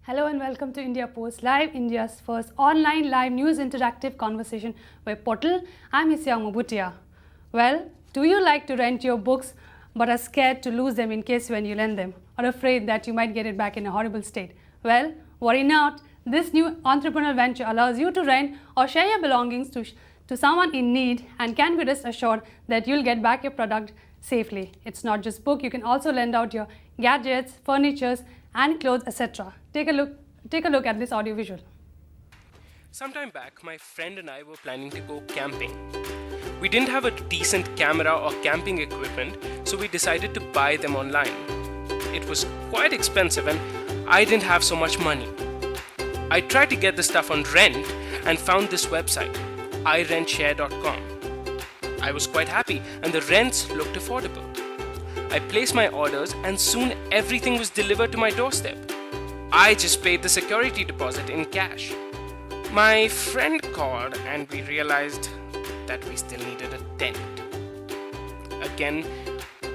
Hello and welcome to India Post Live, India's first online live news interactive conversation web portal. I'm Hisyang Mobutia. Well, do you like to rent your books but are scared to lose them in case when you lend them, or afraid that you might get it back in a horrible state? Well, worry not. This new entrepreneurial venture allows you to rent or share your belongings to someone in need and can be rest assured that you'll get back your product safely. It's not just book, you can also lend out your gadgets, furnitures and clothes, etc. Take a look at this audio visual. Sometime back, my friend and I were planning to go camping. We didn't have a decent camera or camping equipment, so we decided to buy them online. It was quite expensive and I didn't have so much money. I tried to get the stuff on rent and found this website, iRentShare.com. I was quite happy and the rents looked affordable. I placed my orders and soon everything was delivered to my doorstep. I just paid the security deposit in cash. My friend called and we realized that we still needed a tent. Again,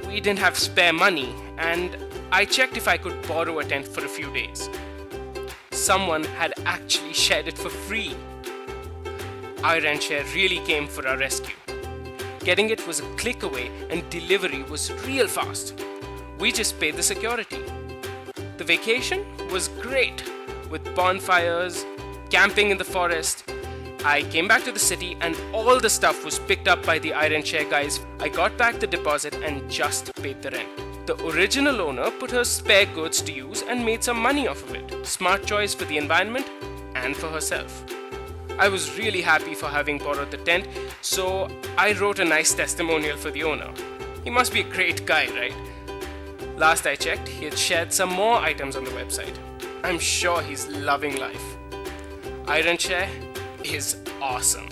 we didn't have spare money and I checked if I could borrow a tent for a few days. Someone had actually shared it for free. iRentShare really came for our rescue. Getting it was a click away and delivery was real fast. We just paid the security. The vacation was great with bonfires, camping in the forest. I came back to the city and all the stuff was picked up by the iRentShare guys. I got back the deposit and just paid the rent. The original owner put her spare goods to use and made some money off of it. Smart choice for the environment and for herself. I was really happy for having borrowed the tent, so I wrote a nice testimonial for the owner. He must be a great guy, right? Last I checked, he had shared some more items on the website. I'm sure he's loving life. iRentShare is awesome.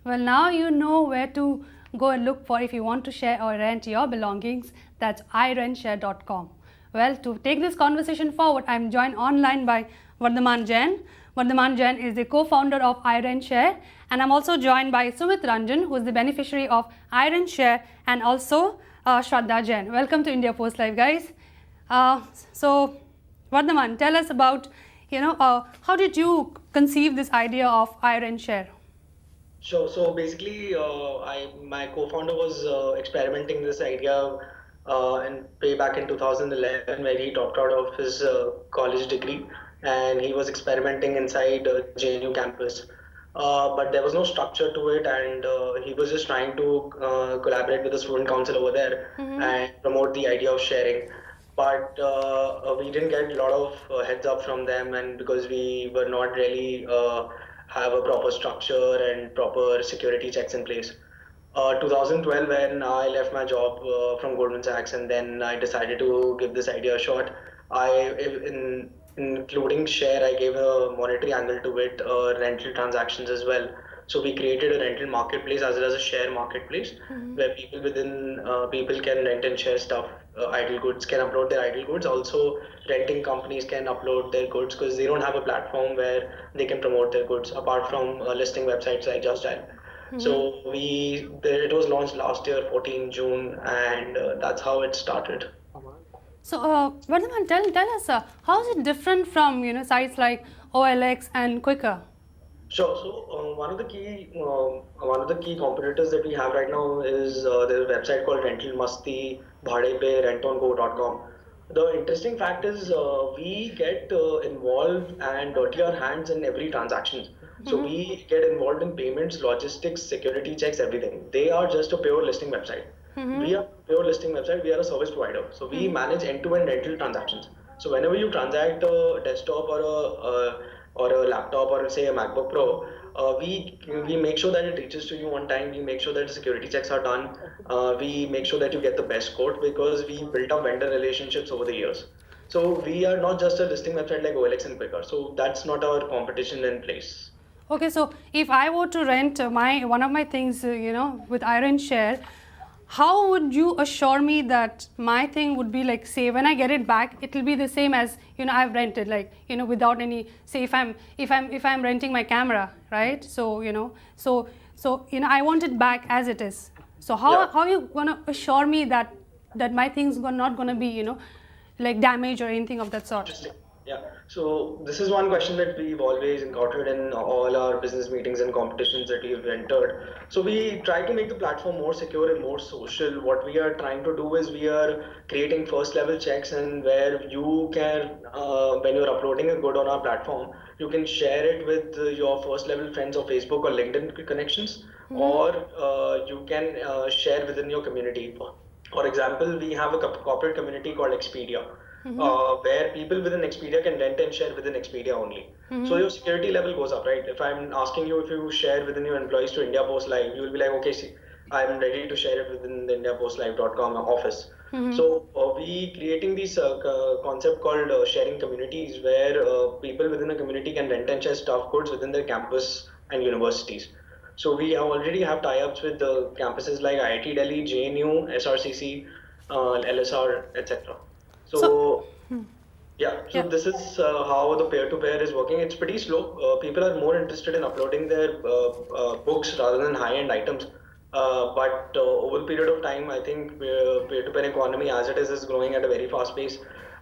Well, now you know where to go and look for if you want to share or rent your belongings. That's iRentShare.com. Well, to take this conversation forward, I'm joined online by Vardhaman Jain. Vardhaman Jain is the co-founder of iRentShare, and I'm also joined by Sumit Ranjan, who is the beneficiary of iRentShare, and also Shraddha Jain. Welcome to India Post Live, guys. So, Vardhaman, tell us about, how did you conceive this idea of iRentShare? Sure. So basically, my co-founder was experimenting this idea and way back in 2011, where he dropped out of his college degree, and he was experimenting inside JNU campus. But there was no structure to it, and he was just trying to collaborate with the student council over there and promote the idea of sharing. But we didn't get a lot of heads up from them, and because we were not really have a proper structure and proper security checks in place. 2012, when I left my job from Goldman Sachs, and then I decided to give this idea a shot. Including share, I gave a monetary angle to it, rental transactions as well. So we created a rental marketplace as well as a share marketplace where people can rent and share stuff. Idle goods can upload their idle goods. Also, renting companies can upload their goods because they don't have a platform where they can promote their goods apart from listing websites like Just Dial. So it was launched last year, 14 June, and that's how it started. So, Vardhaman, tell us, how is it different from sites like OLX and Quikr? Sure. So one of the key competitors that we have right now is there's a website called Rental Masti, Bhade Pe, rentongo.com. The interesting fact is we get involved and dirty our hands in every transaction. So we get involved in payments, logistics, security checks, everything. They are just a pure listing website. We are a pure listing website. We are a service provider. So we manage end-to-end rental transactions. So whenever you transact a desktop or a laptop or say a MacBook Pro, we make sure that it reaches to you on time. We make sure that security checks are done. We make sure that you get the best quote because we built up vendor relationships over the years. So we are not just a listing website like OLX and Quikr. So that's not our competition in place. Okay, so if I were to rent one of my things, with iRentShare, how would you assure me that my thing would be like, say, when I get it back, it will be the same as I've rented, like without any, say, if I'm renting my camera, right? So I want it back as it is. So how are you gonna assure me that my thing's not gonna be like damage or anything of that sort? Interesting. Yeah. So this is one question that we've always encountered in all our business meetings and competitions that we've entered. So we try to make the platform more secure and more social. What we are trying to do is we are creating first level checks, and where you can, when you're uploading a good on our platform, you can share it with your first level friends of Facebook or LinkedIn connections, or you can share within your community. For example, we have a corporate community called Expedia, where people within Expedia can rent and share within Expedia only. So your security level goes up, right? If I'm asking you if you share within your employees to India Post Live, you will be like, okay, see, I'm ready to share it within the IndiaPostLive.com office. So we creating this concept called sharing communities, where people within a community can rent and share staff codes within their campus and universities. So we already have tie-ups with the campuses like IIT Delhi, JNU, SRCC, LSR, etc. So, So yeah, so yeah. this is how the peer-to-peer is working. It's pretty slow. People are more interested in uploading their books rather than high-end items. But over a period of time, I think peer-to-peer economy, as it is growing at a very fast pace.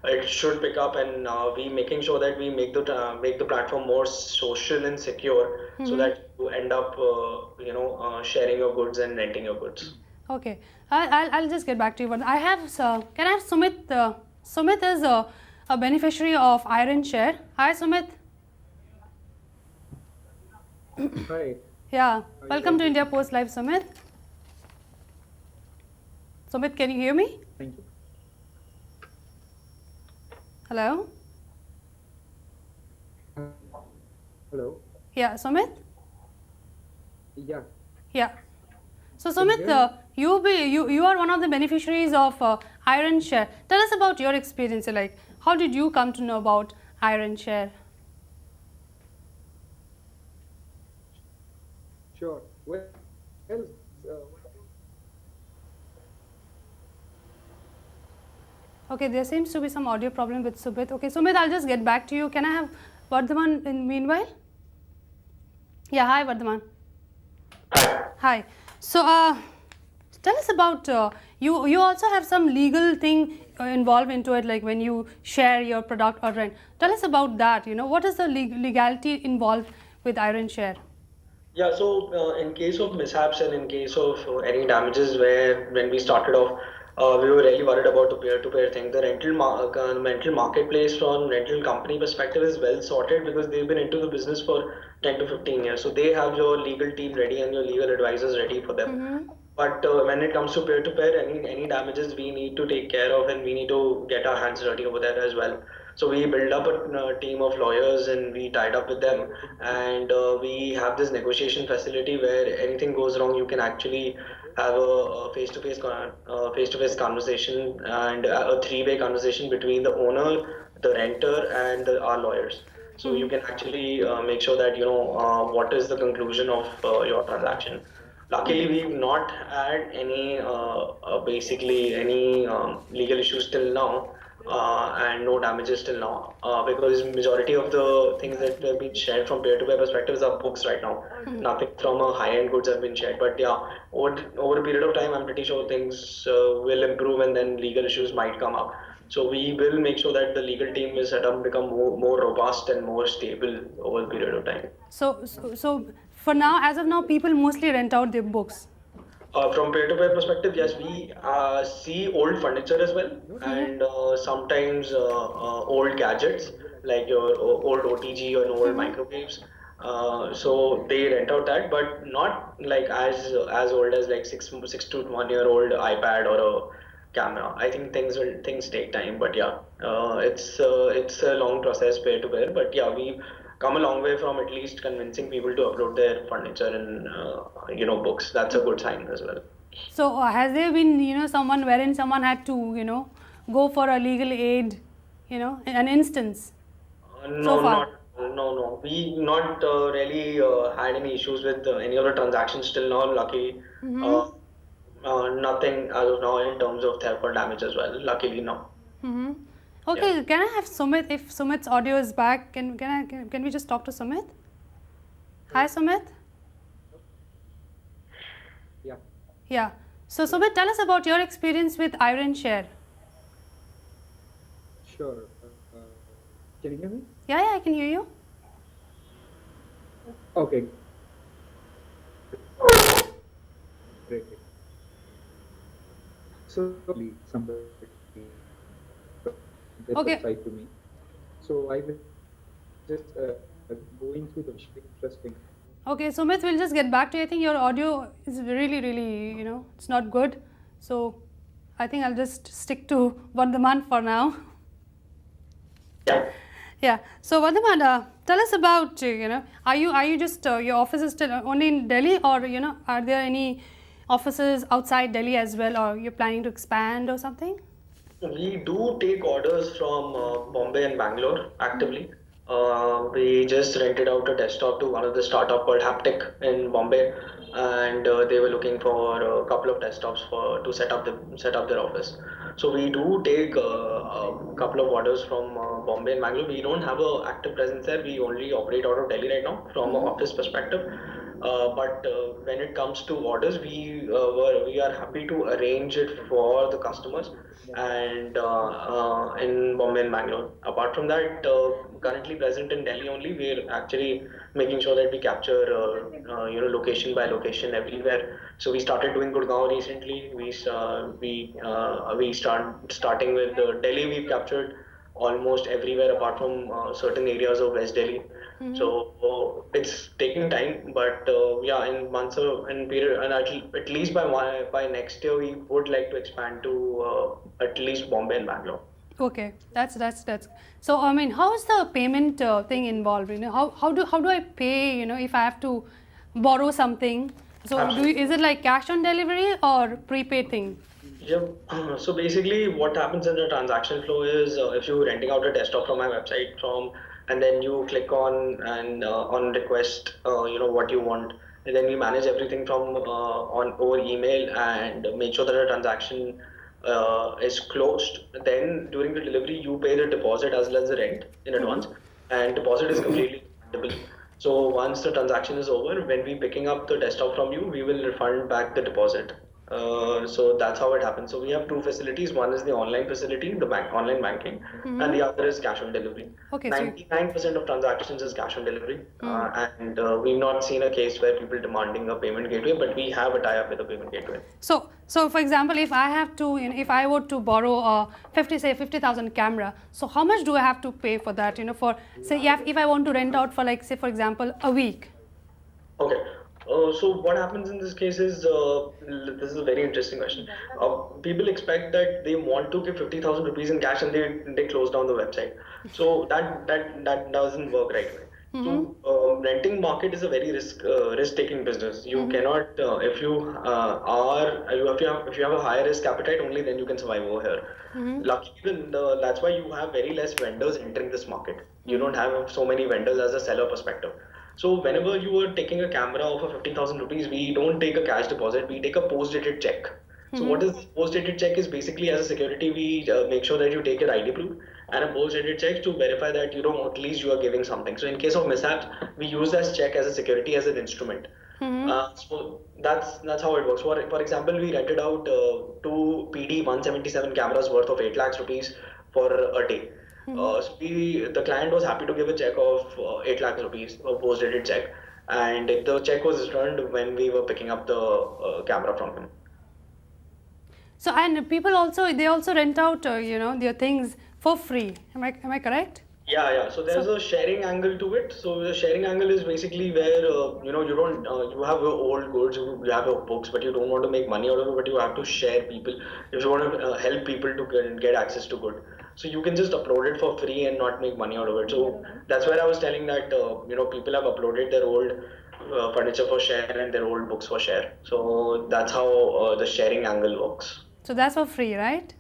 It should pick up, and we making sure that we make the platform more social and secure, so that you end up, sharing your goods and renting your goods. Okay, I'll just get back to you. But I have, can I have Sumit? Sumit is a beneficiary of ironShare. Hi, Sumit. Hi. Yeah, welcome to India Post Live, Sumit. Sumit, can you hear me? Thank you. Hello? Hello. Yeah, Sumit? Yeah. Yeah. So, Can you Sumit, hear you are one of the beneficiaries of ironShare. Tell us about your experience. Like, how did you come to know about ironShare? Sure. Well, uh, Okay, there seems to be some audio problem with Sumit. Okay, Sumit, I'll just get back to you. Can I have Vardhaman in meanwhile? Yeah, hi Vardhaman. Hi. So, tell us about you. You also have some legal thing involved into it, like when you share your product or rent. Tell us about that. What is the legality involved with ironShare? Yeah, so in case of mishaps and in case of any damages, where when we started off, we were really worried about the peer-to-peer thing. The rental marketplace from rental company perspective is well sorted, because they've been into the business for 10 to 15 years. So they have your legal team ready and your legal advisors ready for them. But when it comes to peer-to-peer, any damages we need to take care of, and we need to get our hands dirty over there as well. So we build up a team of lawyers, and we tied up with them, and we have this negotiation facility where anything goes wrong, you can actually have a face-to-face conversation, and a three-way conversation between the owner, the renter, and our lawyers. So you can actually make sure that you know what is the conclusion of your transaction. Luckily, we've not had any basically any legal issues till now, and no damages till now, because majority of the things that have been shared from peer-to-peer perspectives are books right now. Nothing from a high-end goods have been shared. But yeah, over a period of time, I'm pretty sure things will improve, and then legal issues might come up. So we will make sure that the legal team is set up, become more robust and more stable over a period of time. So for now, as of now, people mostly rent out their books. From peer-to-peer perspective, yes, we see old furniture as well, and sometimes old gadgets like your old OTG or old microwaves. So they rent out that, but not like as old as like six to 1 year old iPad or a camera. I think things take time, but yeah, it's a long process peer-to-peer. But yeah, we come a long way from at least convincing people to upload their furniture and books. That's a good sign as well. So has there been someone wherein someone had to go for a legal aid, an instance so No, far? no. We not really had any issues with any of the transactions till now. Luckily, nothing as of now in terms of theft or damage as well. Luckily, no. Okay, Yeah. can I have Sumit? If Sumit's audio is back, can we just talk to Sumit? Hi, Sumit. yeah. Yeah. So Sumit, tell us about your experience with ironShare. Sure. Can you hear me? Yeah, I can hear you. Okay. Great. So, somebody their Okay. website to me. So I was just going through the interesting. Okay, Sumit, we'll just get back to you. I think your audio is really, it's not good. So I think I'll just stick to Vardhaman for now. Yeah. Yeah. So Vardhaman, tell us about, are you just, your office is still only in Delhi, or, are there any offices outside Delhi as well, or you're planning to expand or something? We do take orders from Bombay and Bangalore actively. We just rented out a desktop to one of the startup called Haptic in Bombay, and they were looking for a couple of desktops to set up their office. So we do take a couple of orders from Bombay and Bangalore. We don't have an active presence there. We only operate out of Delhi right now from an office perspective. But when it comes to orders, we are happy to arrange it for the customers and in Bombay and Bangalore. Apart from that, currently present in Delhi only. We're actually making sure that we capture location by location everywhere. So we started doing Gurgaon recently. Starting with Delhi. We've captured almost everywhere apart from certain areas of West Delhi. So it's taking time, but yeah, in months of in period, and at least by next year, we would like to expand to at least Bombay and Bangalore. Okay, that's. So I mean, how is the payment thing involved? How do I pay? If I have to borrow something. So is it like cash on delivery or prepaid thing? Yeah. So basically, what happens in the transaction flow is if you're renting out a desktop from my website and then you click on request, what you want, and then we manage everything from on over email and make sure that the transaction is closed. Then during the delivery, you pay the deposit as well as the rent in advance, and deposit is completely refundable. So once the transaction is over, when we picking up the desktop from you, we will refund back the deposit. So that's how it happens. So we have two facilities. One is the online facility, the online banking, and the other is cash on delivery. Okay, so 99% of transactions is cash on delivery, and we've not seen a case where people demanding a payment gateway, but we have a tie-up with a payment gateway. So for example, if I have to, if I were to borrow a 50,000 camera, so how much do I have to pay for that? For say, if I want to rent out for, like, say for example, a week. Okay. So what happens in this case is this is a very interesting question. People expect that they want to give 50,000 rupees in cash and they close down the website. So that doesn't work right away. So renting market is a very risk taking business. You cannot if you have a high risk appetite, only then you can survive over here. Luckily, that's why you have very less vendors entering this market. You don't have so many vendors as a seller perspective. So whenever you are taking a camera of 50,000 rupees, we don't take a cash deposit. We take a post-dated check. So what is post-dated check is basically, as a security, we make sure that you take your ID proof and a post-dated check to verify that at least you are giving something. So in case of mishaps, we use that check as a security, as an instrument. So that's how it works. For example, we rented out two PD 177 cameras worth of 8 lakhs rupees for a day. So the client was happy to give a check of 8 lakhs rupees, a post-dated check, and the check was returned when we were picking up the camera from him. So and people also rent out their things for free. Am I correct? Yeah. So there's a sharing angle to it. So the sharing angle is basically where you don't you have your old goods, you have your books, but you don't want to make money out of it, but you have to share people. If you want to help people to get access to good, so you can just upload it for free and not make money out of it. So that's where I was telling that people have uploaded their old furniture for share and their old books for share. So that's how the sharing angle works. So that's for free, right?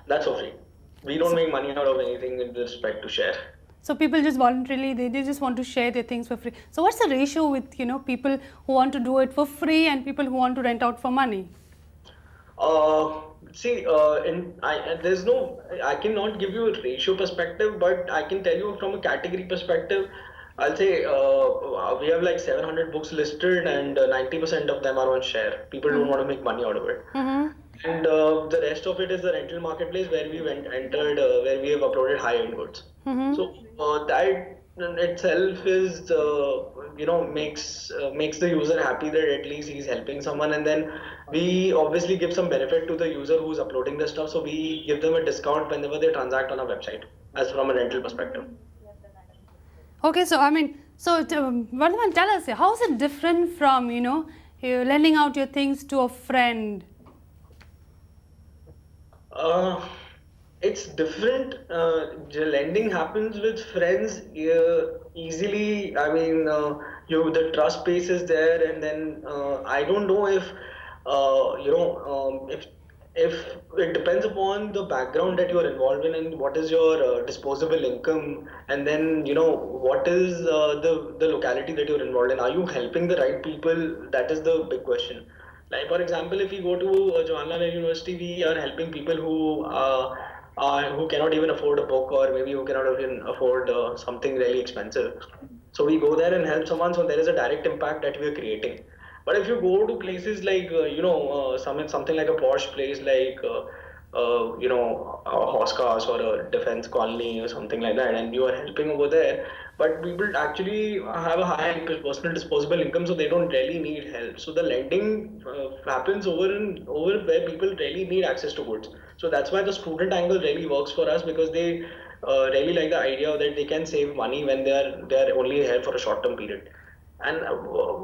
That's for free. We don't make money out of anything with respect to share. So people just voluntarily, they just want to share their things for free. So what's the ratio with people who want to do it for free and people who want to rent out for money? I cannot give you a ratio perspective, but I can tell you from a category perspective. I'll say we have like 700 books listed and 90% of them are on share. People don't want to make money out of it. And the rest of it is the rental marketplace where we entered, where we have uploaded high-end goods. So that in itself is, makes the user happy that at least he's helping someone, and then we obviously give some benefit to the user who's uploading the stuff. So we give them a discount whenever they transact on our website, as from a rental perspective. Okay, so I mean, Vardhaman, tell us, how is it different from, you lending out your things to a friend? It's different. Lending happens with friends easily. I mean, the trust base is there, and then I don't know if if it depends upon the background that you're involved in and what is your disposable income, and then what is the locality that you're involved in. Are you helping the right people? That is the big question. Like for example, if we go to Jawaharlal Nehru University, we are helping people who cannot even afford a book, or maybe who cannot even afford something really expensive. So we go there and help someone. So there is a direct impact that we are creating. But if you go to places like something like a posh place like a horse cars or a defense colony or something like that, and you are helping over there, but people actually have a high personal disposable income, so they don't really need help. So the lending happens over where people really need access to goods. So that's why the student angle really works for us, because they really like the idea that they can save money when they are only here for a short term period, and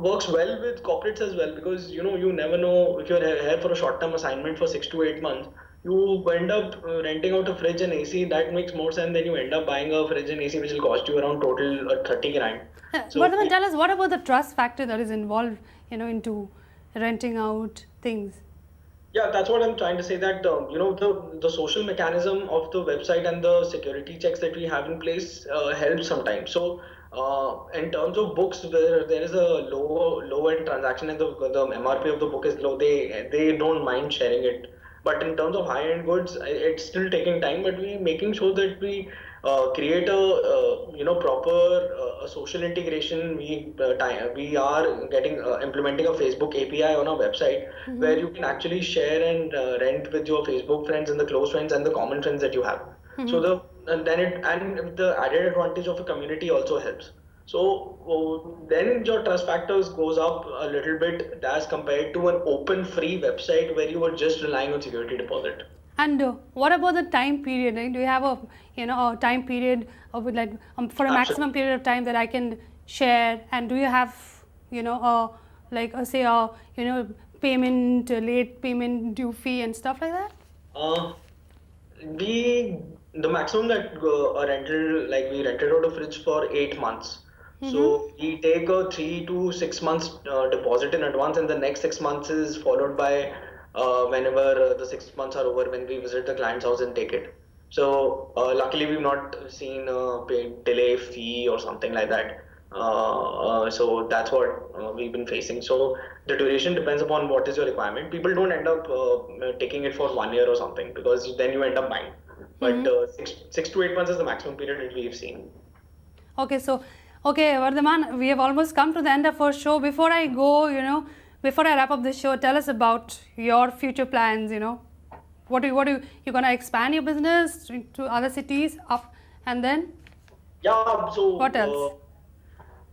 works well with corporates as well, because you never know if you're here for a short term assignment for 6 to 8 months. You end up renting out a fridge and AC. That makes more sense than you end up buying a fridge and AC which will cost you around total 30 grand. So Vardhaman, tell us, what about the trust factor that is involved, into renting out things? yeah, that's what I'm trying to say, that the social mechanism of the website and the security checks that we have in place helps sometimes. So in terms of books, where there is a low end transaction and the MRP of the book is low, they don't mind sharing it. But in terms of high end goods, it's still taking time. But we making sure that we create a proper social integration. We are getting implementing a Facebook API on our website, where you can actually share and rent with your Facebook friends and the close friends and the common friends that you have. So the added advantage of a community also helps. So then your trust factors goes up a little bit as compared to an open free website where you are just relying on security deposit. And what about the time period? Right? Do you have a time period of like for a maximum period of time that I can share? And do you have payment, late payment due fee and stuff like that? The maximum that a rental, like we rented out a fridge for 8 months. So we take a 3 to 6 months deposit in advance, and the next 6 months is followed by whenever the 6 months are over, when we visit the client's house and take it. So luckily we've not seen a delay fee or something like that. So that's what we've been facing. So the duration depends upon what is your requirement. People don't end up taking it for 1 year or something, because then you end up buying. But 6 to 8 months is the maximum period that we've seen. Okay, so Vardhaman, we have almost come to the end of our show. Before I go, before I wrap up this show, tell us about your future plans. What you gonna expand your business to other cities and then? Yeah. So what else?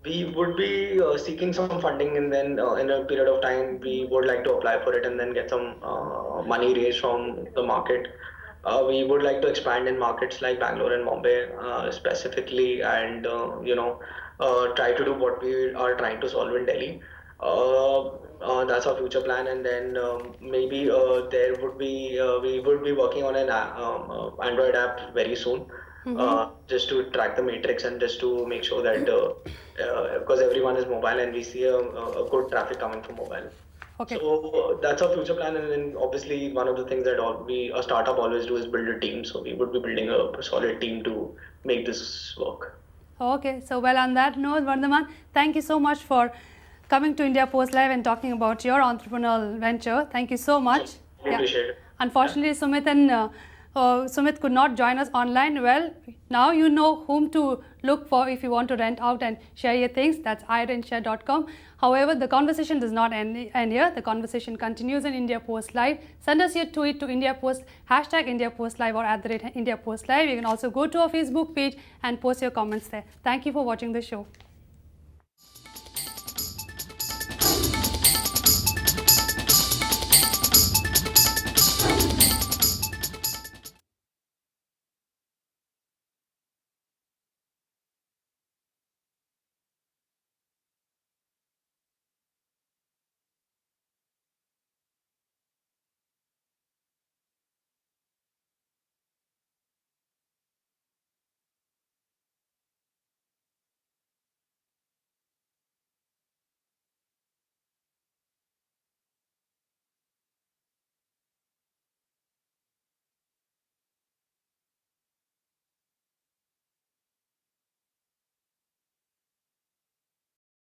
We would be seeking some funding, and then in a period of time we would like to apply for it and then get some money raised from the market. We would like to expand in markets like Bangalore and Mumbai specifically, and try to do what we are trying to solve in Delhi. That's our future plan, and then maybe there would be we would be working on an Android app very soon, just to track the matrix and just to make sure that because everyone is mobile and we see a good traffic coming from mobile. Okay. So that's our future plan, and then obviously one of the things that a startup always do is build a team. So we would be building a solid team to make this work. Okay, so well, on that note, Vardhaman, thank you so much for coming to India Post Live and talking about your entrepreneurial venture. Thank you so much. I appreciate it. Unfortunately, Sumit and Sumit could not join us online. Well, now you know whom to look for if you want to rent out and share your things. That's irentshare.com. However, the conversation does not end here. The conversation continues in India Post Live. Send us your tweet to India Post, hashtag India Post Live or @India Post Live. You can also go to our Facebook page and post your comments there. Thank you for watching the show.